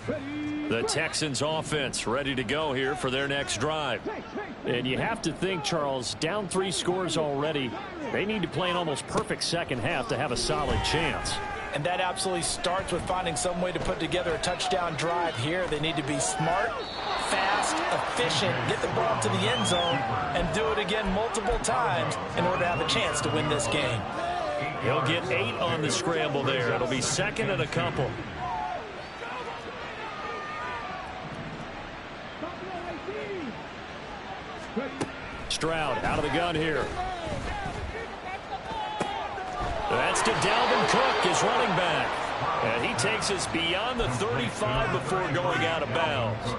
The Texans offense ready to go here for their next drive. And you have to think, Charles, down 3 scores already. They need to play an almost perfect second half to have a solid chance. And that absolutely starts with finding some way to put together a touchdown drive here. They need to be smart, fast, efficient, get the ball to the end zone, and do it again multiple times in order to have a chance to win this game. He'll get 8 on the scramble there. It'll be second and a couple. Stroud out of the gun here. That's to Dalvin Cook, his running back. And he takes us beyond the 35 before going out of bounds.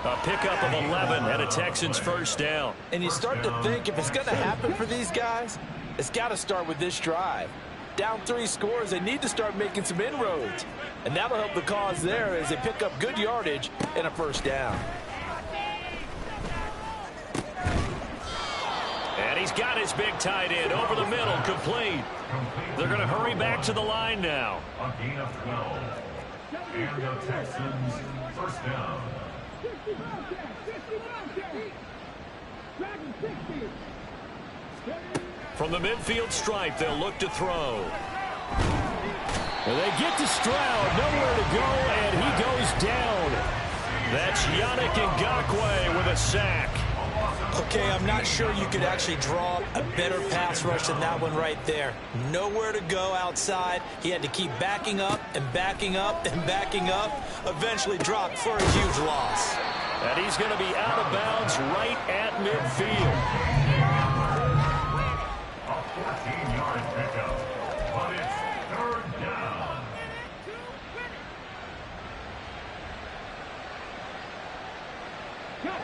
A pickup of 11 and a Texans first down. And you start to think if it's going to happen for these guys, it's got to start with this drive. Down 3 scores, they need to start making some inroads. And that'll help the cause there as they pick up good yardage and a first down. And he's got his big tight end over the middle, complete. They're going to hurry back to the line now. A gain of 12. And the Texans first down. From the midfield stripe, they'll look to throw. And they get to Stroud, nowhere to go, and he goes down. That's Yannick Ngakoue with a sack. Okay, I'm not sure you could actually draw a better pass rush than that one right there. Nowhere to go outside. He had to keep backing up and backing up and backing up. Eventually dropped for a huge loss. And he's going to be out of bounds right at midfield. A 14-yard pickup, but it's third down.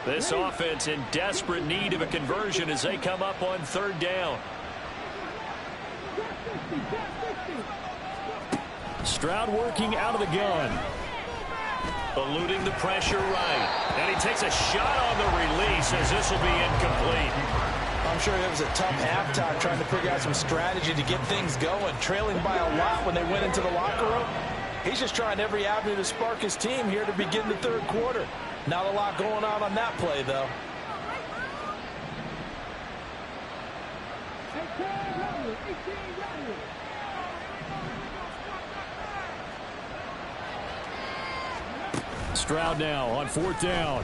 This offense in desperate need of a conversion as they come up on third down. Stroud working out of the gun. Eluding the pressure right. And he takes a shot on the release as this will be incomplete. I'm sure it was a tough halftime trying to figure out some strategy to get things going. Trailing by a lot when they went into the locker room. He's just trying every avenue to spark his team here to begin the third quarter. Not a lot going on that play, though. Stroud now on fourth down.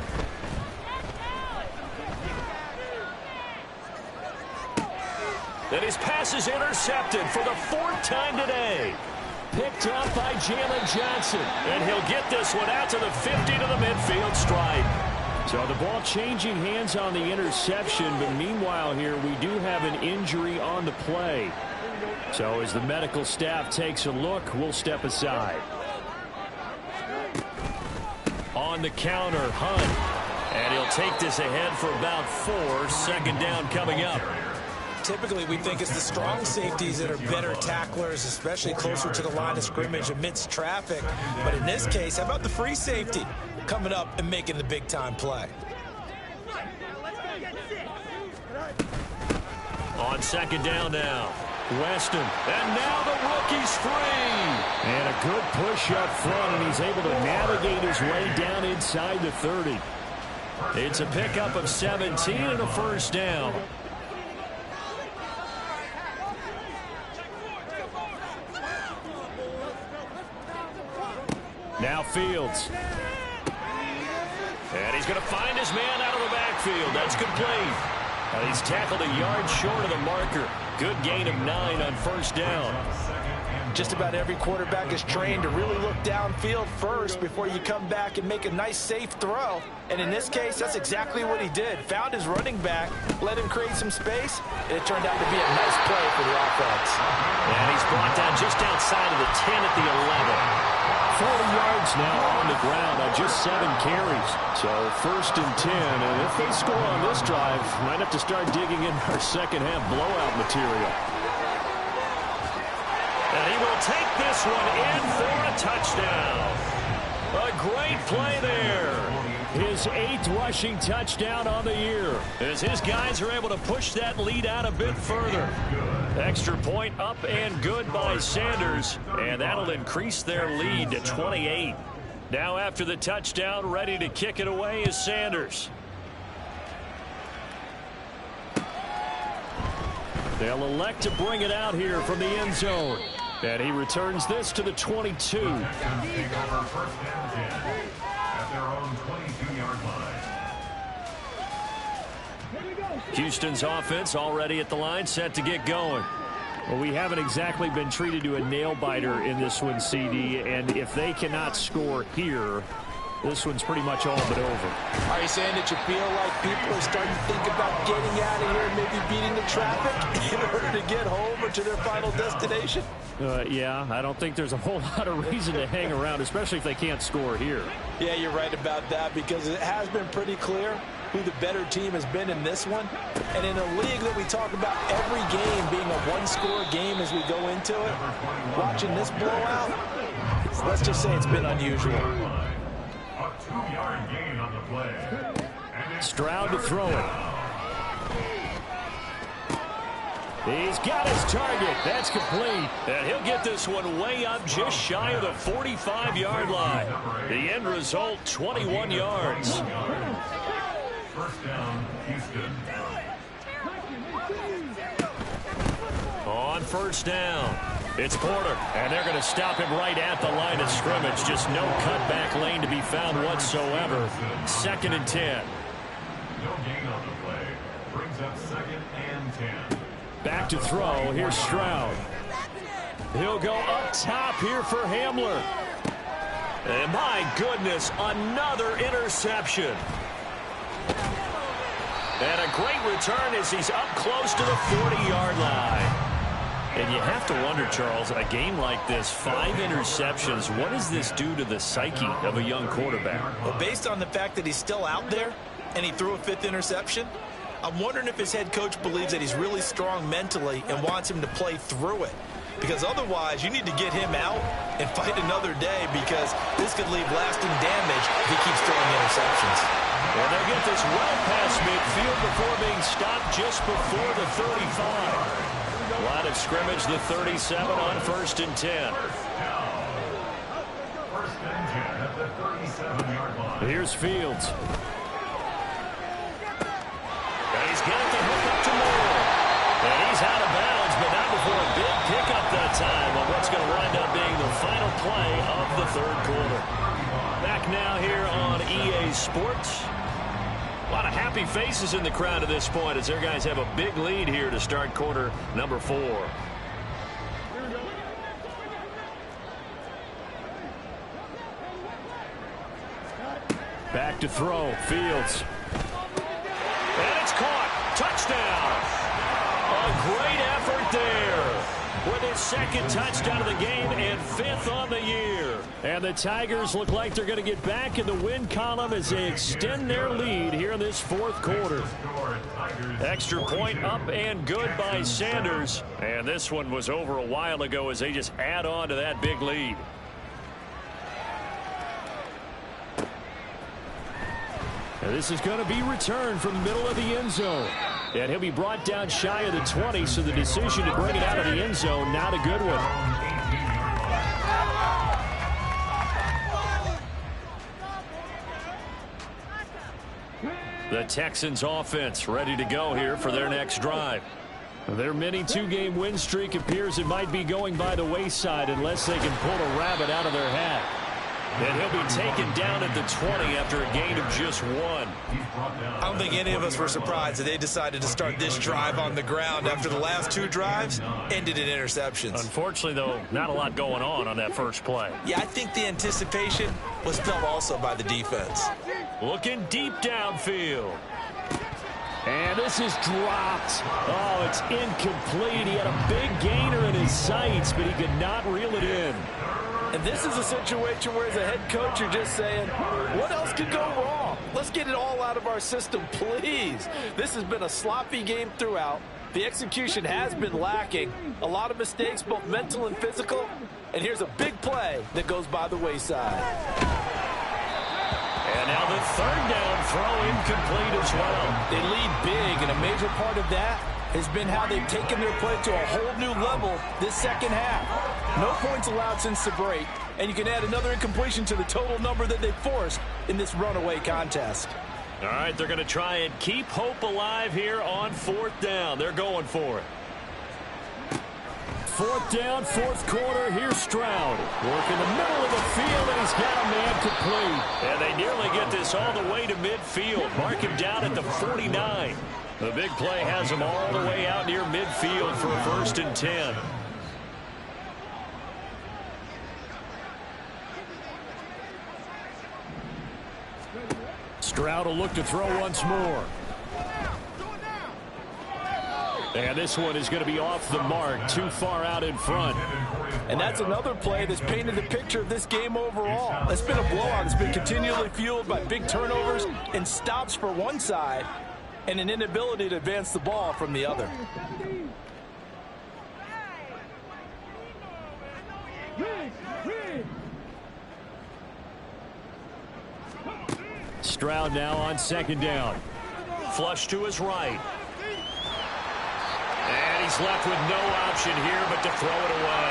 And his pass is intercepted for the 4th time today. Picked up by Jalen Johnson. And he'll get this one out to the 50 to the midfield stripe. So the ball changing hands on the interception, but meanwhile here we do have an injury on the play. So as the medical staff takes a look, we'll step aside. On the counter, Hunt. And he'll take this ahead for about 4. Second down coming up. Typically, we think it's the strong safeties that are better tacklers, especially closer to the line of scrimmage amidst traffic. But in this case, how about the free safety coming up and making the big-time play? On second down now, Weston. And now the rookie's free. And a good push up front, and he's able to navigate his way down inside the 30. It's a pickup of 17 and a first down. Now Fields. And he's going to find his man out of the backfield. That's complete. And he's tackled a yard short of the marker. Good gain of 9 on first down. Just about every quarterback is trained to really look downfield first before you come back and make a nice, safe throw. And in this case, that's exactly what he did. Found his running back, let him create some space, and it turned out to be a nice play for the offense. And he's brought down just outside of the 10 at the 11. 40 yards now on the ground on just 7 carries. So first and 10, and if they score on this drive, might have to start digging in our second half blowout material. And he will take this one in for a touchdown. A great play there. His 8th rushing touchdown on the year. As his guys are able to push that lead out a bit further. Extra point up and good by Sanders. And that'll increase their lead to 28. Now after the touchdown, ready to kick it away is Sanders. They'll elect to bring it out here from the end zone. And he returns this to the 22. Take over first and 10 at their own 22-yard line. Houston's offense already at the line, set to get going. Well, we haven't exactly been treated to a nail-biter in this one, CD, and if they cannot score here, this one's pretty much all but over. Are you saying that you feel like people are starting to think about getting out of here and maybe beating the traffic in order to get home or to their final destination? Yeah, I don't think there's a whole lot of reason to hang around, especially if they can't score here. Yeah, you're right about that, because it has been pretty clear who the better team has been in this one. And in a league that we talk about every game being a one-score game as we go into it, watching this blowout, let's just say it's been unusual. A 2-yard gain on the play. Stroud to throw it. He's got his target. That's complete. And he'll get this one way up just shy of the 45-yard line. The end result, 21 yards. First down, Houston. On first down, it's Porter, and they're going to stop him right at the line of scrimmage. Just no cutback lane to be found whatsoever. 2nd and 10. No gain on the play. Brings up 2nd and 10. Back to throw. Here's Stroud. He'll go up top here for Hamler. And my goodness, another interception. And a great return as he's up close to the 40-yard line. And you have to wonder, Charles, a game like this, 5 interceptions, what does this do to the psyche of a young quarterback? Well, based on the fact that he's still out there and he threw a 5th interception, I'm wondering if his head coach believes that he's really strong mentally and wants him to play through it. Because otherwise, you need to get him out and fight another day, because this could leave lasting damage if he keeps throwing interceptions. Well, they get this well past midfield before being stopped just before the 35. Line of scrimmage, the 37 on 1st and 10. First and 10 at the 37-yard line. Here's Fields. And he's got the hook up to Moore. And he's out of bounds, but not before a big pickup that time on what's going to wind up being the final play of the 3rd quarter. Back now here on EA Sports. A lot of happy faces in the crowd at this point as their guys have a big lead here to start quarter number 4. Back to throw. Fields. And it's caught. Touchdown. A great effort there with his 2nd touchdown of the game and 5th on the year. And the Tigers look like they're going to get back in the win column as they extend their lead here in this 4th quarter. Extra point up and good by Sanders. And this one was over a while ago as they just add on to that big lead. And this is going to be returned from the middle of the end zone. And he'll be brought down shy of the 20, so the decision to bring it out of the end zone, not a good one. The Texans offense ready to go here for their next drive. Their mini 2-game win streak appears it might be going by the wayside unless they can pull a rabbit out of their hat. And he'll be taken down at the 20 after a gain of just 1. I don't think any of us were surprised that they decided to start this drive on the ground after the last 2 drives ended in interceptions. Unfortunately, though, not a lot going on that first play. Yeah, I think the anticipation was felt also by the defense. Looking deep downfield. And this is dropped. Oh, it's incomplete. He had a big gainer in his sights, but he could not reel it in. And this is a situation where, as a head coach, you're just saying, what else could go wrong? Let's get it all out of our system, please. This has been a sloppy game throughout. The execution has been lacking. A lot of mistakes, both mental and physical. And here's a big play that goes by the wayside. And now the 3rd down throw incomplete as well. They lead big, and a major part of that has been how they've taken their play to a whole new level this second half. No points allowed since the break, and you can add another incompletion to the total number that they forced in this runaway contest. All right, they're going to try and keep hope alive here on 4th down. They're going for it. 4th down, 4th quarter. Here's Stroud. Working the middle of the field, and he's got a man complete. And they nearly get this all the way to midfield. Mark him down at the 49. The big play has him all the way out near midfield for a 1st and 10. Stroud will look to throw once more. And this one is going to be off the mark, too far out in front. And that's another play that's painted the picture of this game overall. It's been a blowout. It's been continually fueled by big turnovers and stops for one side and an inability to advance the ball from the other. Stroud now on 2nd down. Flush to his right. And he's left with no option here but to throw it away.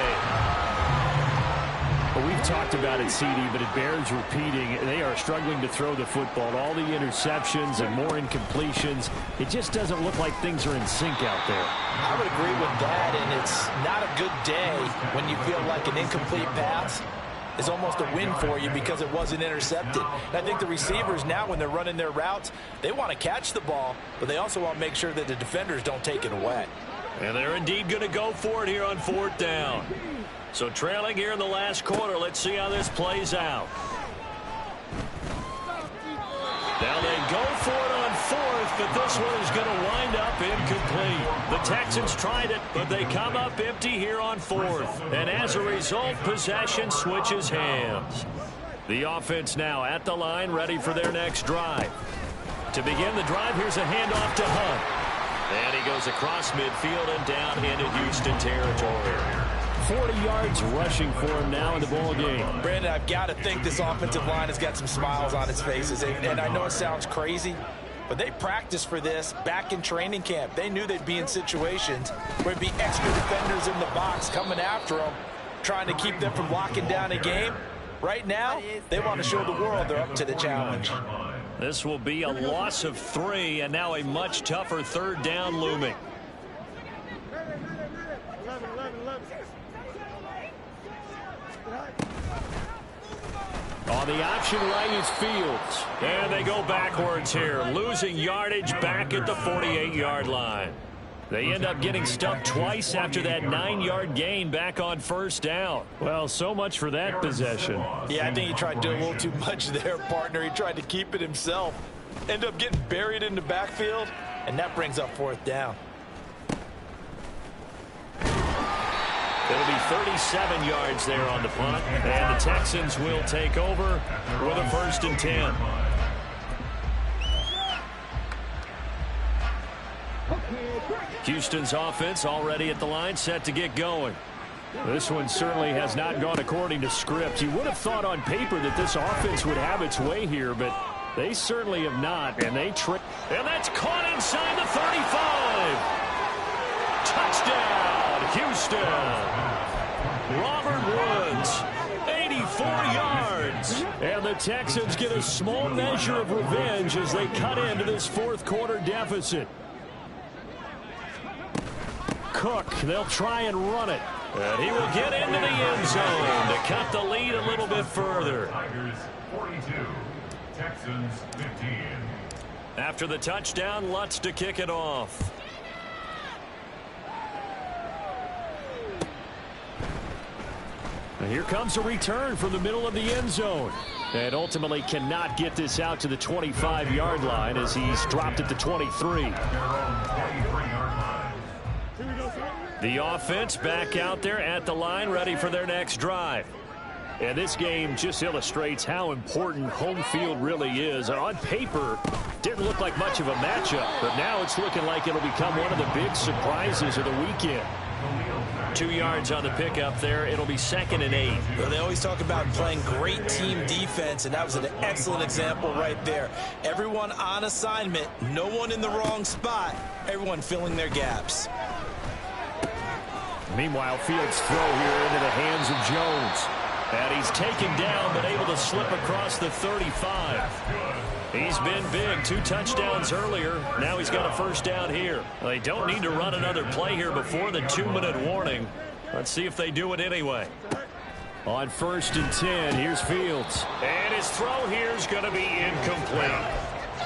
Well, we've talked about it, CD, but it bears repeating. They are struggling to throw the football. All the interceptions and more incompletions. It just doesn't look like things are in sync out there. I would agree with that, and it's not a good day when you feel like an incomplete pass is almost a win for you because it wasn't intercepted. And I think the receivers now, when they're running their routes, they want to catch the ball, but they also want to make sure that the defenders don't take it away. And they're indeed going to go for it here on 4th down. So trailing here in the last quarter. Let's see how this plays out. Now they go for it on 4th, but this one is going to wind up incomplete. The Texans tried it, but they come up empty here on 4th. And as a result, possession switches hands. The offense now at the line, ready for their next drive. To begin the drive, here's a handoff to Hunt. And he goes across midfield and down into Houston territory. 40 yards rushing for him now in the ball game. Brandon, I've got to think this offensive line has got some smiles on its faces. And I know it sounds crazy, but they practiced for this back in training camp. They knew they'd be in situations where it'd be extra defenders in the box coming after them, trying to keep them from locking down a game. Right now, they want to show the world they're up to the challenge. This will be a loss of 3, and now a much tougher 3rd down looming. On the option right is Fields. And they go backwards here, losing yardage back at the 48-yard line. They end up getting stuffed twice after that 9-yard gain back on 1st down. Well, so much for that possession. Yeah, I think he tried to do a little too much there, partner. He tried to keep it himself. Ended up getting buried in the backfield, and that brings up 4th down. It'll be 37 yards there on the punt, and the Texans will take over with a 1st and 10. Houston's offense already at the line, set to get going. This one certainly has not gone according to script. You would have thought on paper that this offense would have its way here, but they certainly have not, and they trick. And that's caught inside the 35. Touchdown, Houston. Robert Woods, 84 yards. And the Texans get a small measure of revenge as they cut into this 4th quarter deficit. Cook, they'll try and run it. And he will get into the end zone to cut the lead a little bit further. Tigers 42, Texans 15. After the touchdown, Lutz to kick it off. And here comes a return from the middle of the end zone. And ultimately cannot get this out to the 25-yard line as he's dropped at the 23. The offense back out there at the line, ready for their next drive. And this game just illustrates how important home field really is. And on paper, didn't look like much of a matchup, but now it's looking like it'll become one of the big surprises of the weekend. 2 yards on the pickup there. It'll be 2nd and 8. Well, they always talk about playing great team defense, and that was an excellent example right there. Everyone on assignment, no one in the wrong spot, everyone filling their gaps. Meanwhile, Fields' throw here into the hands of Jones. And he's taken down, but able to slip across the 35. He's been big. 2 touchdowns earlier. Now he's got a first down here. They don't need to run another play here before the 2-minute warning. Let's see if they do it anyway. On 1st and 10, here's Fields. And his throw here is going to be incomplete.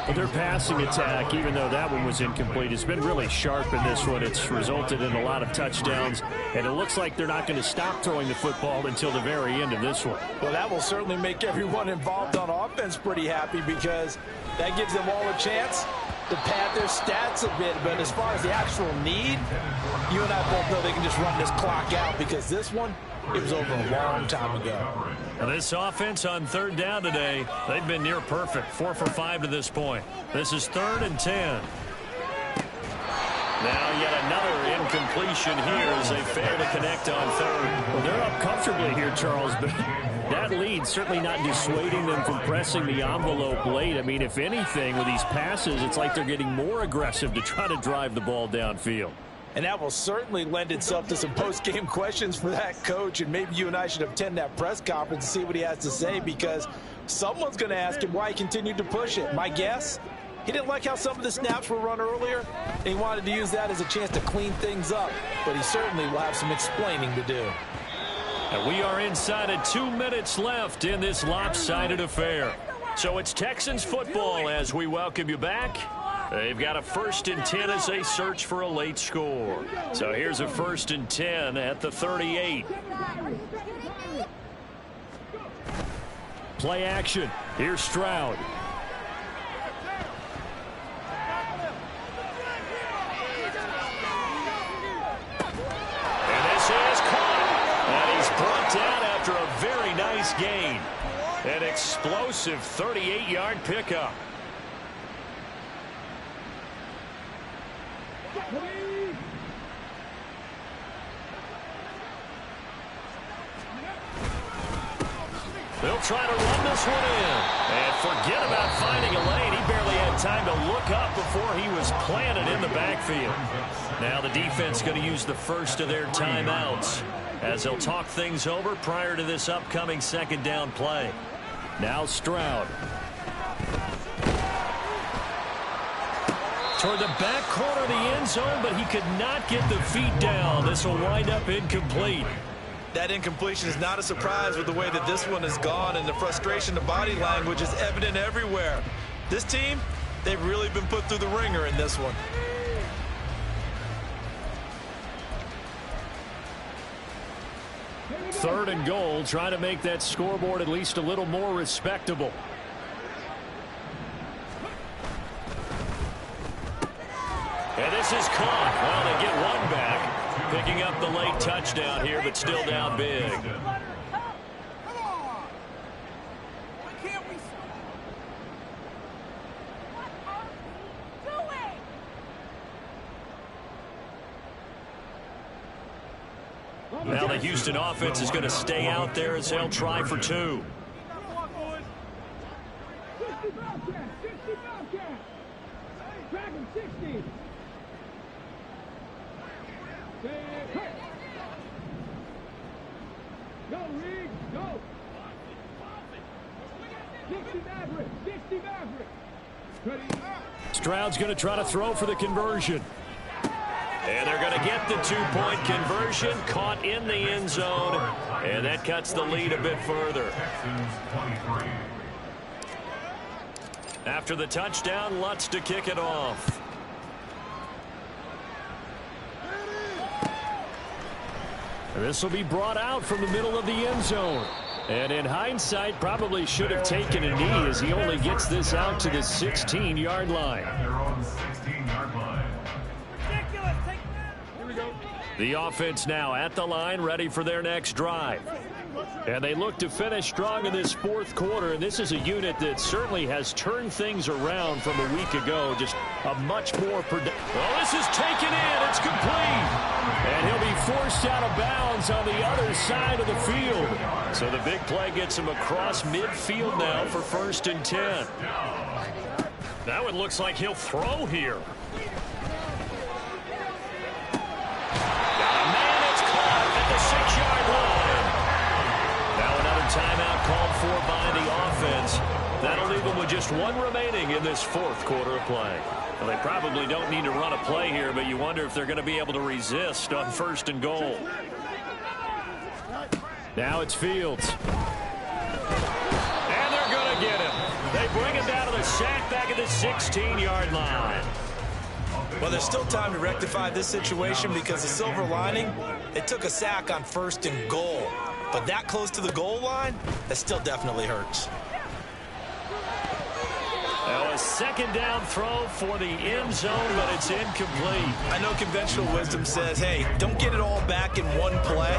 But their passing attack, even though that one was incomplete, has been really sharp in this one. It's resulted in a lot of touchdowns, and it looks like they're not going to stop throwing the football until the very end of this one. Well, that will certainly make everyone involved on offense pretty happy, because that gives them all a chance to pad their stats a bit. But as far as the actual need, you and I both know they can just run this clock out, because this one, it was over a long time ago. Now this offense on 3rd down today, they've been near perfect. 4 for 5 to this point. This is 3rd and 10. Now yet another incompletion here as they fail to connect on 3rd. Well, they're up comfortably here, Charles, but that lead certainly not dissuading them from pressing the envelope late. I mean, if anything, with these passes, it's like they're getting more aggressive to try to drive the ball downfield. And that will certainly lend itself to some post-game questions for that coach. And maybe you and I should attend that press conference and see what he has to say, because someone's going to ask him why he continued to push it. My guess, he didn't like how some of the snaps were run earlier, and he wanted to use that as a chance to clean things up. But he certainly will have some explaining to do. And we are inside of 2 minutes left in this lopsided affair. So it's Texans football as we welcome you back. They've got a 1st and 10 as they search for a late score. So here's a 1st and 10 at the 38. Play action. Here's Stroud. And this is caught. And he's brought down after a very nice gain. An explosive 38-yard pickup. They'll try to run this one in. And forget about finding a lane. He barely had time to look up before he was planted in the backfield. Now the defense going to use the first of their timeouts as they'll talk things over prior to this upcoming 2nd down play. Now Stroud. Toward the back corner of the end zone, but he could not get the feet down. This will wind up incomplete. That incompletion is not a surprise with the way that this one has gone, and the frustration, the body language is evident everywhere. This team, they've really been put through the ringer in this one. Third and goal, trying to make that scoreboard at least a little more respectable. And this is caught. Well, they get one back. Picking up the late touchdown here, but still down big. Now the Houston offense is going to stay out there as they'll try for 2. Go, Riggs, go. 60 Maverick, 60 Maverick. Ready? Stroud's going to try to throw for the conversion. And they're going to get the 2-point conversion, caught in the end zone, and that cuts the lead a bit further. After the touchdown, Lutz to kick it off. This will be brought out from the middle of the end zone. And in hindsight, probably should have taken a knee as he only gets this out to the 16-yard line. They're on the 16-yard line. The offense now at the line, ready for their next drive. And they look to finish strong in this 4th quarter, and this is a unit that certainly has turned things around from a week ago. Just a much more productive. Well, this is taken in. It's complete. And he'll be forced out of bounds on the other side of the field. So the big play gets him across midfield now for 1st and 10. Now it looks like he'll throw here. Got a man, it's caught at the 6-yard line. Now another timeout called for by the offense. That'll leave them with just one remaining in this 4th quarter of play. Well, they probably don't need to run a play here, but you wonder if they're going to be able to resist on 1st and goal. Now it's Fields. And they're going to get him. They bring him down to the sack back at the 16-yard line. Well, there's still time to rectify this situation because the silver lining, they took a sack on 1st and goal. But that close to the goal line, that still definitely hurts. Now a 2nd down throw for the end zone, but it's incomplete. I know conventional wisdom says, hey, don't get it all back in one play.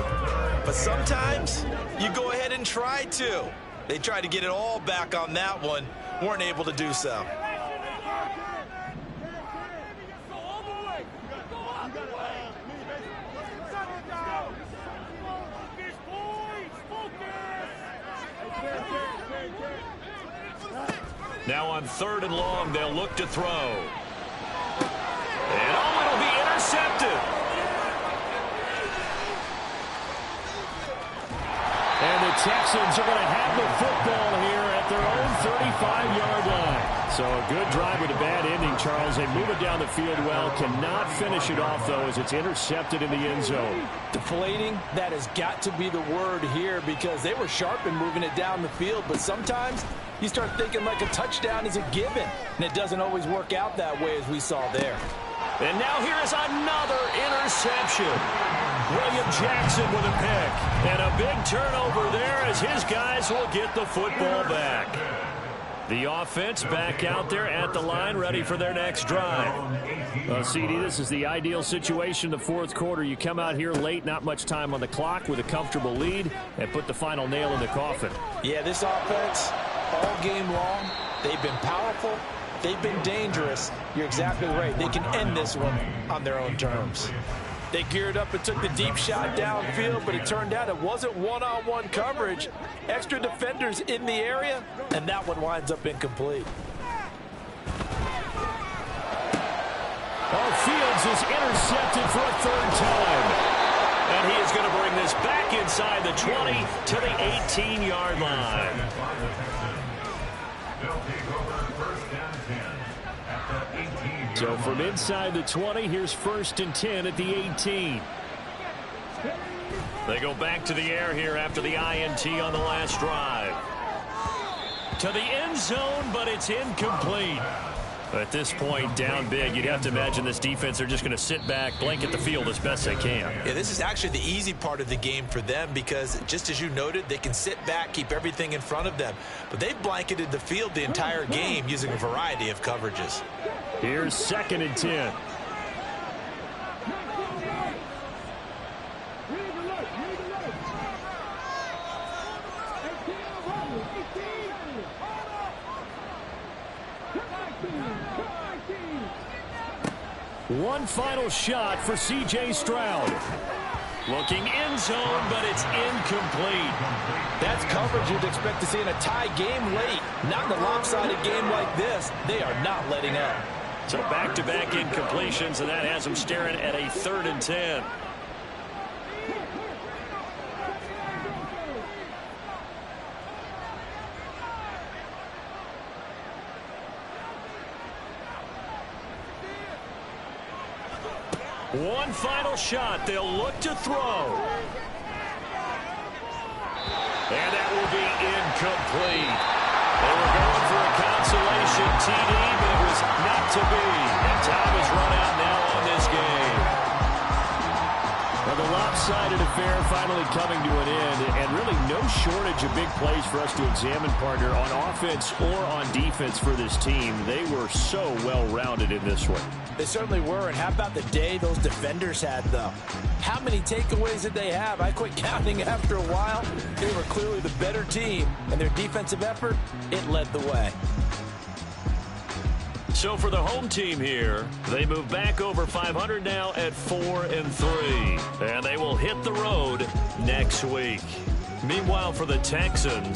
But sometimes you go ahead and try to. They tried to get it all back on that one, weren't able to do so. Now on 3rd and long, they'll look to throw. And it'll be intercepted. And the Texans are going to have the football here at their own 35-yard line. So a good drive with a bad ending, Charles. They move it down the field well. Cannot finish it off, though, as it's intercepted in the end zone. Deflating, that has got to be the word here because they were sharp in moving it down the field. But sometimes you start thinking like a touchdown is a given, and it doesn't always work out that way as we saw there. And now here is another interception. William Jackson with a pick. And a big turnover there as his guys will get the football back. The offense back out there at the line, ready for their next drive. CD, this is the ideal situation in the 4th quarter. You come out here late, not much time on the clock with a comfortable lead, and put the final nail in the coffin. Yeah, this offense, all game long, they've been powerful, they've been dangerous. You're exactly right. They can end this one on their own terms. They geared up and took the deep shot downfield, but it turned out it wasn't one-on-one coverage. Extra defenders in the area, and that one winds up incomplete. Fields is intercepted for a 3rd time. And he is going to bring this back inside the 20 to the 18-yard line. So from inside the 20, here's 1st and 10 at the 18. They go back to the air here after the INT on the last drive. To the end zone, but it's incomplete. At this point, down big, you'd have to imagine this defense are just going to sit back, blanket the field as best they can. Yeah, this is actually the easy part of the game for them because, just as you noted, they can sit back, keep everything in front of them. But they've blanketed the field the entire game using a variety of coverages. Here's 2nd and 10. One final shot for C.J. Stroud. Looking end zone, but it's incomplete. That's coverage you'd expect to see in a tie game late. Not in a lopsided game like this. They are not letting up. So back-to-back incompletions, and that has them staring at a 3rd and 10. One final shot. They'll look to throw. And that will be incomplete. They were going for a consolation TD, but it was not to be. And time is run out now on this game. Well, the lopsided affair finally coming to an end, and really no shortage of big plays for us to examine, partner, on offense or on defense for this team. They were so well-rounded in this one. They certainly were, and how about the day those defenders had, though? How many takeaways did they have? I quit counting after a while. They were clearly the better team, and their defensive effort, it led the way. So for the home team here, they move back over 500 now at 4-3. And they will hit the road next week. Meanwhile, for the Texans,